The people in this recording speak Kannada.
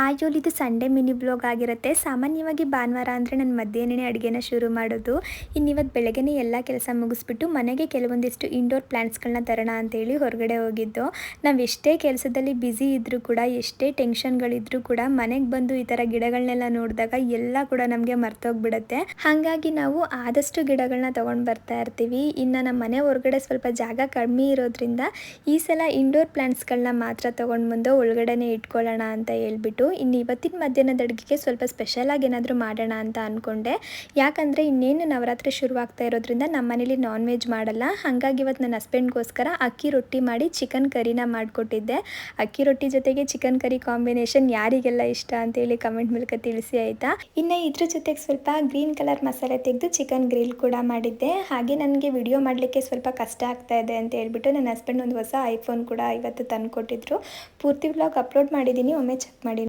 ಆಯೋಲ್ ಇದು ಸಂಡೇ ಮಿನಿ ಬ್ಲಾಗ್ ಆಗಿರುತ್ತೆ. ಸಾಮಾನ್ಯವಾಗಿ ಭಾನುವಾರ ಅಂದರೆ ನಾನು ಮಧ್ಯಾಹ್ನನೇ ಅಡುಗೆನ ಶುರು ಮಾಡೋದು. ಇವತ್ತು ಬೆಳಗ್ಗೆನೇ ಎಲ್ಲ ಕೆಲಸ ಮುಗಿಸ್ಬಿಟ್ಟು ಮನೆಗೆ ಕೆಲವೊಂದಿಷ್ಟು ಇಂಡೋರ್ ಪ್ಲಾಂಟ್ಸ್ಗಳನ್ನ ತರೋಣ ಅಂತೇಳಿ ಹೊರಗಡೆ ಹೋಗಿದ್ದು. ನಾವು ಎಷ್ಟೇ ಕೆಲಸದಲ್ಲಿ ಬ್ಯುಸಿ ಇದ್ದರೂ ಕೂಡ, ಎಷ್ಟೇ ಟೆನ್ಷನ್ಗಳಿದ್ರೂ ಕೂಡ ಮನೆಗೆ ಬಂದು ಈ ಥರ ಗಿಡಗಳನ್ನೆಲ್ಲ ನೋಡಿದಾಗ ಎಲ್ಲ ಕೂಡ ನಮಗೆ ಮರ್ತೋಗ್ಬಿಡುತ್ತೆ. ಹಾಗಾಗಿ ನಾವು ಆದಷ್ಟು ಗಿಡಗಳನ್ನ ತೊಗೊಂಡು ಬರ್ತಾ ಇರ್ತೀವಿ. ಇನ್ನು ನಮ್ಮ ಮನೆ ಹೊರಗಡೆ ಸ್ವಲ್ಪ ಜಾಗ ಕಡಿಮೆ ಇರೋದ್ರಿಂದ ಈ ಸಲ ಇಂಡೋರ್ ಪ್ಲಾಂಟ್ಸ್ಗಳನ್ನ ಮಾತ್ರ ತೊಗೊಂಡು ಬಂದು ಒಳಗಡೆನೇ ಇಟ್ಕೊಳ್ಳೋಣ ಅಂತ ಹೇಳ್ಬಿಟ್ಟು ಇನ್ನು ಇವತ್ತಿನ ಮಧ್ಯಾಹ್ನದ ಅಡುಗೆಗೆ ಸ್ವಲ್ಪ ಸ್ಪೆಷಲಾಗಿ ಏನಾದರೂ ಮಾಡೋಣ ಅಂತ ಅಂದ್ಕೊಂಡೆ. ಯಾಕಂದರೆ ಇನ್ನೇನು ನವರಾತ್ರಿ ಶುರುವಾಗ್ತಾ ಇರೋದ್ರಿಂದ ನಮ್ಮ ಮನೇಲಿ ನಾನ್ ವೆಜ್ ಮಾಡಲ್ಲ. ಹಾಗಾಗಿ ಇವತ್ತು ನನ್ನ ಹಸ್ಬೆಂಡ್ಗೋಸ್ಕರ ಅಕ್ಕಿ ರೊಟ್ಟಿ ಮಾಡಿ ಚಿಕನ್ ಕರಿನ ಮಾಡಿಕೊಟ್ಟಿದ್ದೆ. ಅಕ್ಕಿ ರೊಟ್ಟಿ ಜೊತೆಗೆ ಚಿಕನ್ ಕರಿ ಕಾಂಬಿನೇಷನ್ ಯಾರಿಗೆಲ್ಲ ಇಷ್ಟ ಅಂತೇಳಿ ಕಮೆಂಟ್ ಮೂಲಕ ತಿಳಿಸಿ ಆಯಿತಾ. ಇನ್ನು ಇದ್ರ ಜೊತೆಗೆ ಸ್ವಲ್ಪ ಗ್ರೀನ್ ಕಲರ್ ಮಸಾಲೆ ತೆಗೆದು ಚಿಕನ್ ಗ್ರಿಲ್ ಕೂಡ ಮಾಡಿದ್ದೆ. ಹಾಗೆ ನನಗೆ ವಿಡಿಯೋ ಮಾಡಲಿಕ್ಕೆ ಸ್ವಲ್ಪ ಕಷ್ಟ ಆಗ್ತಾ ಇದೆ ಅಂತ ಹೇಳ್ಬಿಟ್ಟು ನನ್ನ ಹಸ್ಬೆಂಡ್ ಒಂದು ಹೊಸ ಐಫೋನ್ ಕೂಡ ಇವತ್ತು ತಂದು ಕೊಟ್ಟಿದ್ರು. ಪೂರ್ತಿ ವ್ಲಾಗ್ ಅಪ್ಲೋಡ್ ಮಾಡಿದ್ದೀನಿ, ಒಮ್ಮೆ ಚೆಕ್ ಮಾಡಿ.